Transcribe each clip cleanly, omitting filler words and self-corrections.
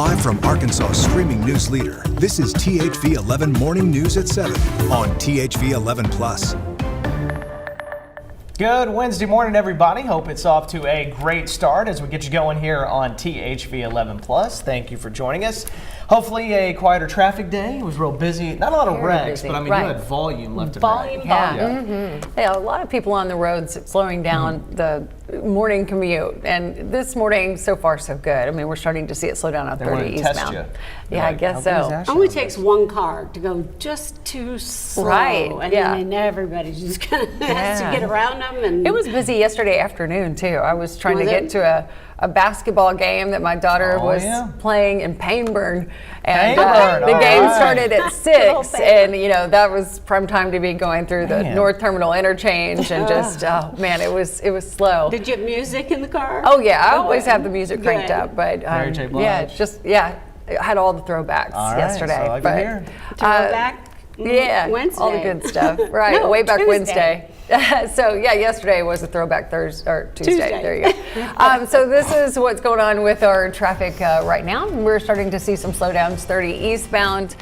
Live from Arkansas' streaming news leader, this is THV 11 Morning News at 7 on THV 11 Plus. Good Wednesday morning, everybody. Hope it's off to a great start as we get you going here on THV 11 Plus. Thank you for joining us. Hopefully a quieter traffic day. It was real busy. Not a lot of wrecks, but I mean, you had volume left and right. Yeah, a lot of people on the roads slowing down the morning commute. And this morning, so far, so good. I mean, we're starting to see it slow down on 30 eastbound. Yeah, I guess so. It only takes one car to go just too slow. Right, and then everybody's just kind of has to get around them. And it was busy yesterday afternoon, too. I was trying to get to a basketball game that my daughter was playing in Painburn. And the game started at 6, and that was prime time to be going through the North Terminal interchange, and just it was slow. Did you have music in the car? Oh yeah, I always have the music cranked up, but Mary J. Blige. I had all the throwbacks yesterday. So I can hear. Throwback. Wednesday. All the good stuff. Right, way back Wednesday. So yesterday was a throwback Tuesday. There you go. So this is what's going on with our traffic right now. We're starting to see some slowdowns 30 eastbound.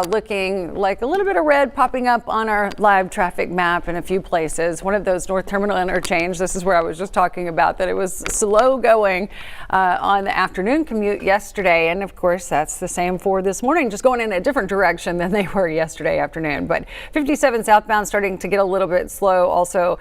Looking like a little bit of red popping up on our live traffic map in a few places. One of those North Terminal interchange. This is where I was just talking about that it was slow going on the afternoon commute yesterday, and of course that's the same for this morning, just going in a different direction than they were yesterday afternoon. But 57 southbound starting to get a little bit slow. Also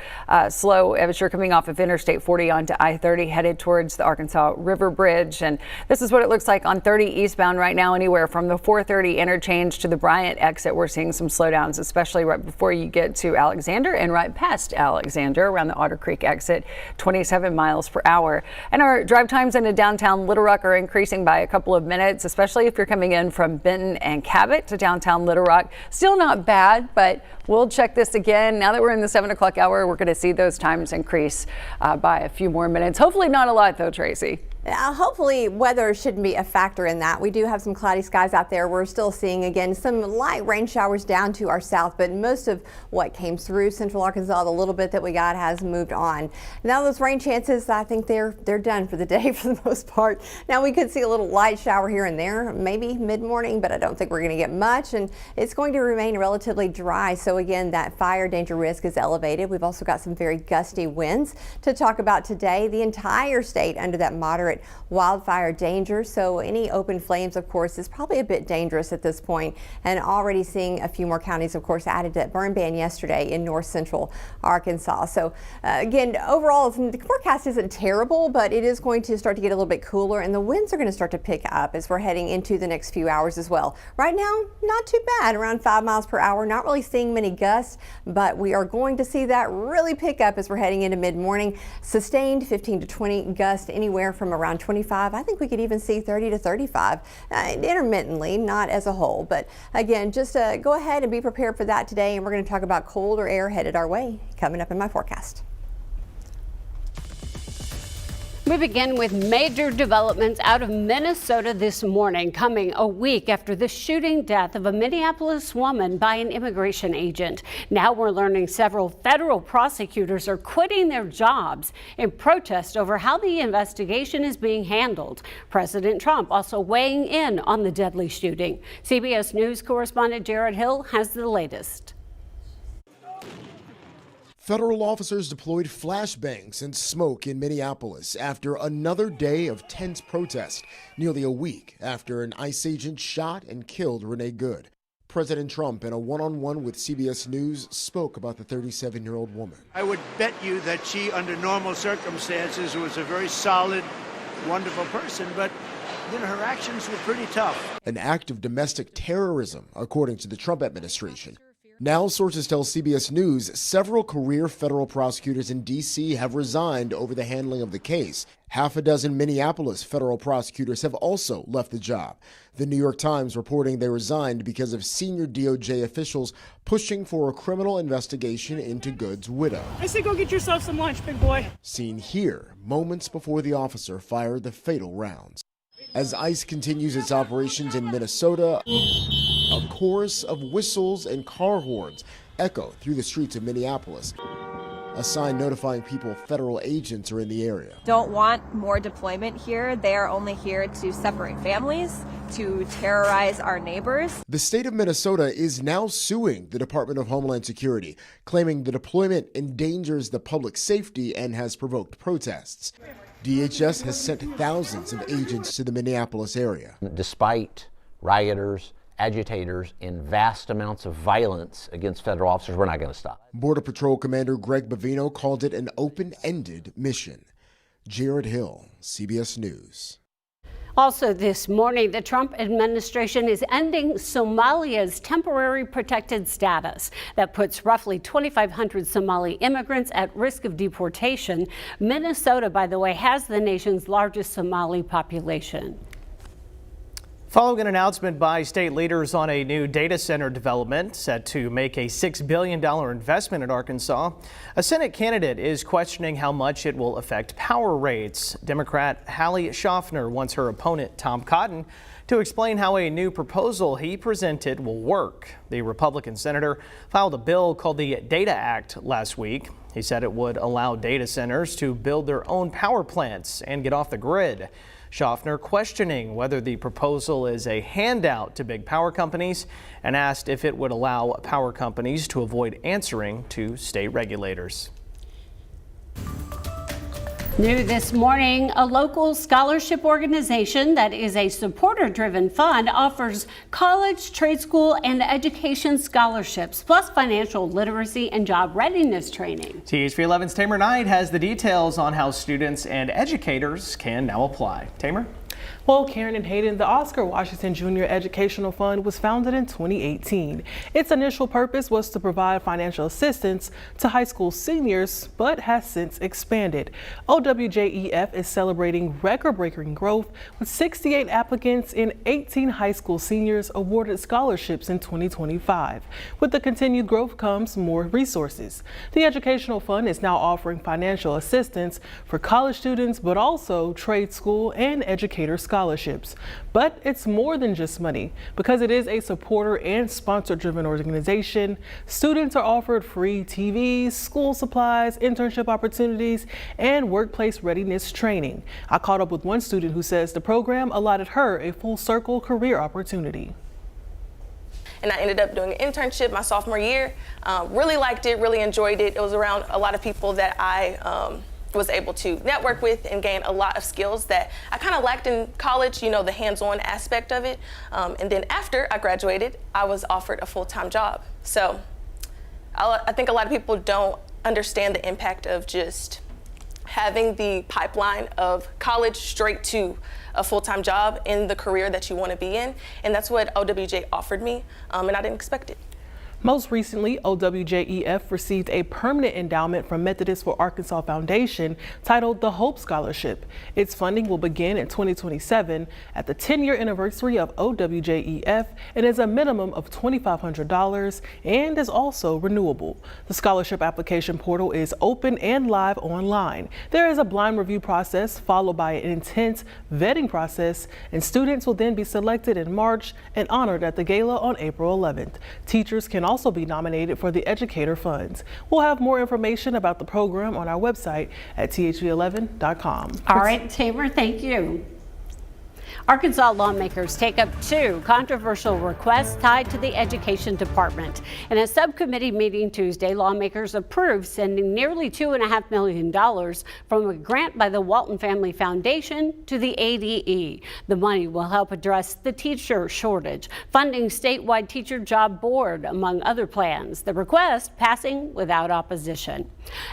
slow as you're coming off of Interstate 40 onto I-30 headed towards the Arkansas River Bridge. And this is what it looks like on 30 eastbound right now, anywhere from the 430 interchange to the Bryant exit. We're seeing some slowdowns, especially right before you get to Alexander and right past Alexander around the Otter Creek exit, 27 miles per hour. And our drive times into downtown Little Rock are increasing by a couple of minutes, especially if you're coming in from Benton and Cabot to downtown Little Rock. Still not bad, but we'll check this again. Now that we're in the 7 o'clock hour, we're going to see those times increase by a few more minutes. Hopefully not a lot though, Tracy. Hopefully weather shouldn't be a factor in that. We do have some cloudy skies out there. We're still seeing, again, some light rain showers down to our south, but most of what came through central Arkansas, the little bit that we got, has moved on. Now those rain chances, I think they're done for the day for the most part. Now we could see a little light shower here and there, maybe mid-morning, but I don't think we're going to get much, and it's going to remain relatively dry. So again, that fire danger risk is elevated. We've also got some very gusty winds to talk about today. The entire state under that moderate wildfire danger. So any open flames, of course, is probably a bit dangerous at this point, and already seeing a few more counties, of course, added to that burn ban yesterday in north central Arkansas. So again, overall, the forecast isn't terrible, but it is going to start to get a little bit cooler, and the winds are going to start to pick up as we're heading into the next few hours as well. Right now, not too bad, around 5 miles per hour. Not really seeing many gusts, but we are going to see that really pick up as we're heading into mid-morning. Sustained 15 to 20 gusts, anywhere from around 25. I think we could even see 30 to 35 intermittently, not as a whole. But again, just go ahead and be prepared for that today. And we're going to talk about colder air headed our way coming up in my forecast. We begin with major developments out of Minnesota this morning, coming a week after the shooting death of a Minneapolis woman by an immigration agent. Now we're learning several federal prosecutors are quitting their jobs in protest over how the investigation is being handled. President Trump also weighing in on the deadly shooting. CBS News correspondent Jared Hill has the latest. Federal officers deployed flashbangs and smoke in Minneapolis after another day of tense protest, nearly a week after an ICE agent shot and killed Renee Good. President Trump, in a one-on-one with CBS News, spoke about the 37-year-old woman. I would bet you that she, under normal circumstances, was a very solid, wonderful person, but her actions were pretty tough. An act of domestic terrorism, according to the Trump administration. Now, sources tell CBS News several career federal prosecutors in D.C. have resigned over the handling of the case. Half a dozen Minneapolis federal prosecutors have also left the job. The New York Times reporting they resigned because of senior DOJ officials pushing for a criminal investigation into Good's widow. I say go get yourself some lunch, big boy. Seen here, moments before the officer fired the fatal rounds. As ICE continues its operations in Minnesota, a chorus of whistles and car horns echo through the streets of Minneapolis. a sign notifying people federal agents are in the area. Don't want more deployment here. They are only here to separate families, to terrorize our neighbors. The state of Minnesota is now suing the Department of Homeland Security, claiming the deployment endangers the public safety and has provoked protests. DHS has sent thousands of agents to the Minneapolis area. Despite rioters, agitators, and vast amounts of violence against federal officers, we're not going to stop. Border Patrol Commander Greg Bavino called it an open-ended mission. Jared Hill, CBS News. Also this morning, the Trump administration is ending Somalia's temporary protected status. That puts roughly 2,500 Somali immigrants at risk of deportation. Minnesota, by the way, has the nation's largest Somali population. Following an announcement by state leaders on a new data center development set to make a $6 billion investment in Arkansas, a Senate candidate is questioning how much it will affect power rates. Democrat Hallie Schaffner wants her opponent, Tom Cotton, to explain how a new proposal he presented will work. The Republican senator filed a bill called the Data Act last week. He said it would allow data centers to build their own power plants and get off the grid. Schaffner questioning whether the proposal is a handout to big power companies and asked if it would allow power companies to avoid answering to state regulators. New this morning, a local scholarship organization that is a supporter-driven fund offers college, trade school, and education scholarships, plus financial literacy and job readiness training. THV 11's Tamer Knight has the details on how students and educators can now apply. Tamer? Well, Karen and Hayden, the Oscar Washington Jr. Educational Fund was founded in 2018. Its initial purpose was to provide financial assistance to high school seniors, but has since expanded. OWJEF is celebrating record-breaking growth with 68 applicants and 18 high school seniors awarded scholarships in 2025. With the continued growth comes more resources. The Educational Fund is now offering financial assistance for college students, but also trade school and educator scholarships. But it's more than just money. Because it is a supporter and sponsor-driven organization, students are offered free TVs, school supplies, internship opportunities, and workplace readiness training. I caught up with one student who says the program allotted her a full-circle career opportunity. And I ended up doing an internship my sophomore year. Really liked it, really enjoyed it. It was around a lot of people that I was able to network with and gain a lot of skills that I kind of lacked in college, you know, the hands-on aspect of it. And then after I graduated, I was offered a full-time job. So I think a lot of people don't understand the impact of just having the pipeline of college straight to a full-time job in the career that you want to be in. And that's what OWJ offered me, and I didn't expect it. Most recently, OWJEF received a permanent endowment from Methodist for Arkansas Foundation titled the Hope Scholarship. Its funding will begin in 2027 at the 10-year anniversary of OWJEF and is a minimum of $2,500 and is also renewable. The scholarship application portal is open and live online. There is a blind review process followed by an intense vetting process, and students will then be selected in March and honored at the gala on April 11th. Teachers can also be nominated for the educator funds. We'll have more information about the program on our website at thv11.com. All right, Tamer, thank you. Arkansas lawmakers take up two controversial requests tied to the Education Department. In a subcommittee meeting Tuesday, lawmakers approved sending nearly $2.5 million from a grant by the Walton Family Foundation to the ADE. The money will help address the teacher shortage, funding statewide teacher job board, among other plans. The request passing without opposition.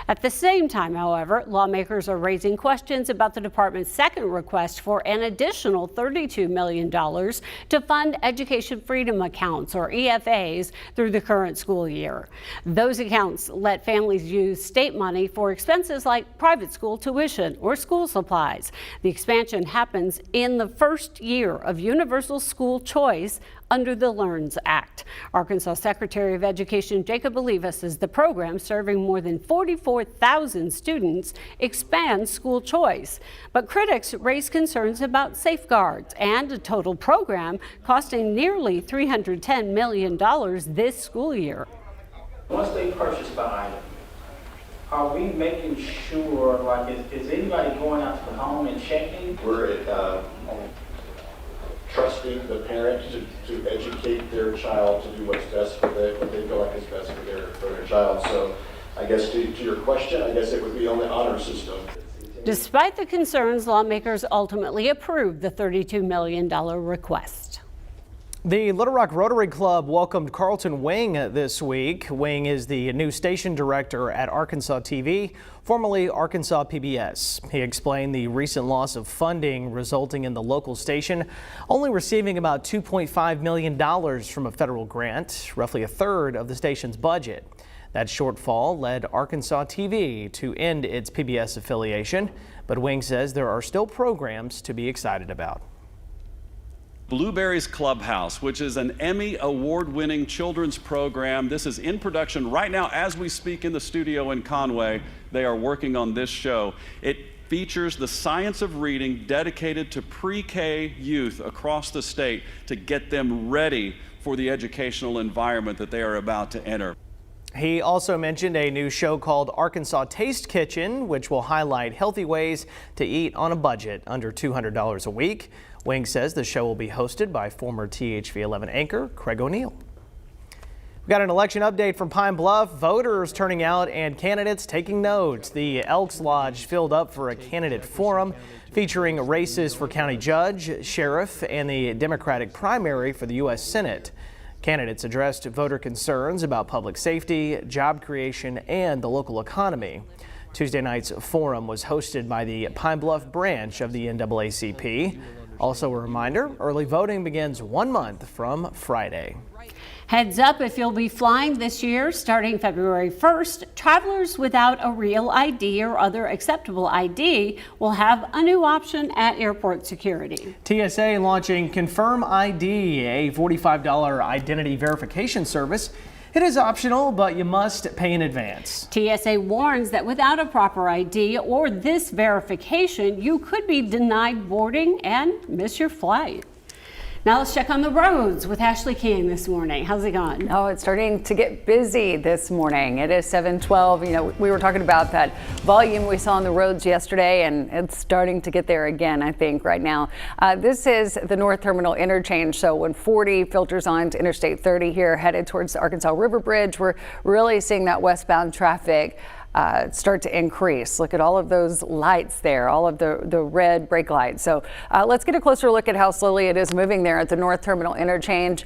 At the same time, however, lawmakers are raising questions about the department's second request for an additional $32 million to fund education freedom accounts, or EFAs, through the current school year. Those accounts let families use state money for expenses like private school tuition or school supplies. The expansion happens in the first year of universal school choice under the LEARNS Act. Arkansas Secretary of Education Jacob Olivas says the program, serving more than 44,000 students, expands school choice. But critics raise concerns about safeguards and a total program costing nearly $310 million this school year. Once they purchase the item, are we making sure, like, is anybody going out to the home and checking? We're trusting the parent to educate their child to do what's best for what they feel like is best for their child. So I guess to your question, I guess it would be on the honor system. Despite the concerns, lawmakers ultimately approved the $32 million request. The Little Rock Rotary Club welcomed Carlton Wing this week. Wing is the new station director at Arkansas TV, formerly Arkansas PBS. He explained the recent loss of funding resulting in the local station only receiving about $2.5 million from a federal grant, roughly a third of the station's budget. That shortfall led Arkansas TV to end its PBS affiliation, but Wing says there are still programs to be excited about. Blueberry's Clubhouse, which is an Emmy award-winning children's program. This is in production right now as we speak in the studio in Conway. They are working on this show. It features the science of reading dedicated to pre-K youth across the state to get them ready for the educational environment that they are about to enter. He also mentioned a new show called Arkansas Taste Kitchen, which will highlight healthy ways to eat on a budget under $200 a week. Wing says the show will be hosted by former THV11 anchor Craig O'Neill. We got an election update from Pine Bluff. Voters turning out and candidates taking notes. The Elks Lodge filled up for a candidate forum featuring races for county judge, sheriff, and the Democratic primary for the U.S. Senate. Candidates addressed voter concerns about public safety, job creation, and the local economy. Tuesday night's forum was hosted by the Pine Bluff branch of the NAACP. Also a reminder, early voting begins 1 month from Friday. Heads up, if you'll be flying this year, starting February 1st, travelers without a real ID or other acceptable ID will have a new option at airport security. TSA launching Confirm ID, a $45 identity verification service. It is optional, but you must pay in advance. TSA warns that without a proper ID or this verification, you could be denied boarding and miss your flight. Now let's check on the roads with Ashley King this morning. How's it going? Oh, it's starting to get busy this morning. It is 7:12. You know, we were talking about that volume we saw on the roads yesterday, and it's starting to get there again, I think, right now. This is the North Terminal interchange. So when 40 filters onto Interstate 30 here, headed towards the Arkansas River Bridge, we're really seeing that westbound traffic start to increase. Look at all of those lights there, all of the red brake lights. So let's get a closer look at how slowly it is moving there at the North Terminal interchange.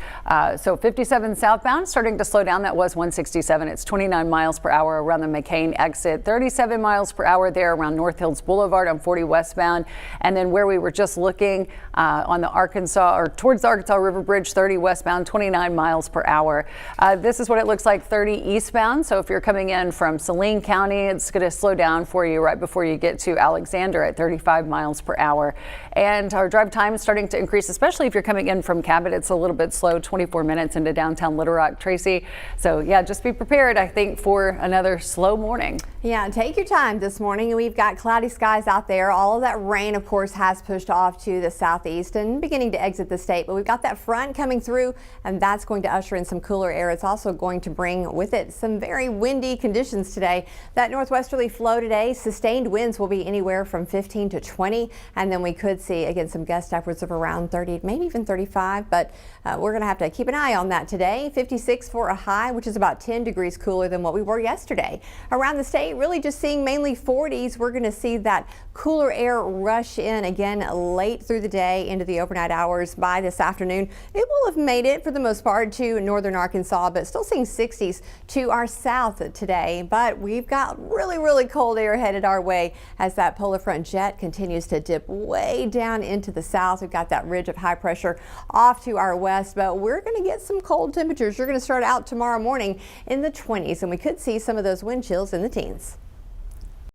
So 57 southbound starting to slow down. That was 167. It's 29 miles per hour around the McCain exit, 37 miles per hour there around North Hills Boulevard on 40 westbound. And then where we were just looking on the Arkansas or towards the Arkansas River Bridge, 30 westbound, 29 miles per hour. This is what it looks like 30 eastbound. So if you're coming in from Saline County, it's going to slow down for you right before you get to Alexander at 35 miles per hour. And our drive time is starting to increase, especially if you're coming in from Cabot. It's a little bit slow, 24 minutes into downtown Little Rock, Tracy. So yeah, just be prepared, I think, for another slow morning. Yeah, take your time this morning. We've got cloudy skies out there. All of that rain, of course, has pushed off to the southeast and beginning to exit the state. But we've got that front coming through, and that's going to usher in some cooler air. It's also going to bring with it some very windy conditions today. That northwesterly flow today, sustained winds will be anywhere from 15 to 20, and then we could see again some gusts upwards of around 30, maybe even 35, but we're going to have to keep an eye on that today. 56 for a high, which is about 10 degrees cooler than what we were yesterday. Around the state, really just seeing mainly 40s. We're going to see that cooler air rush in again late through the day into the overnight hours. By this afternoon, it will have made it for the most part to northern Arkansas, but still seeing 60s to our south today. But we've got really cold air headed our way as that polar front jet continues to dip way down into the south. We've got that ridge of high pressure off to our west, but we're going to get some cold temperatures. You're going to start out tomorrow morning in the 20s, and we could see some of those wind chills in the teens.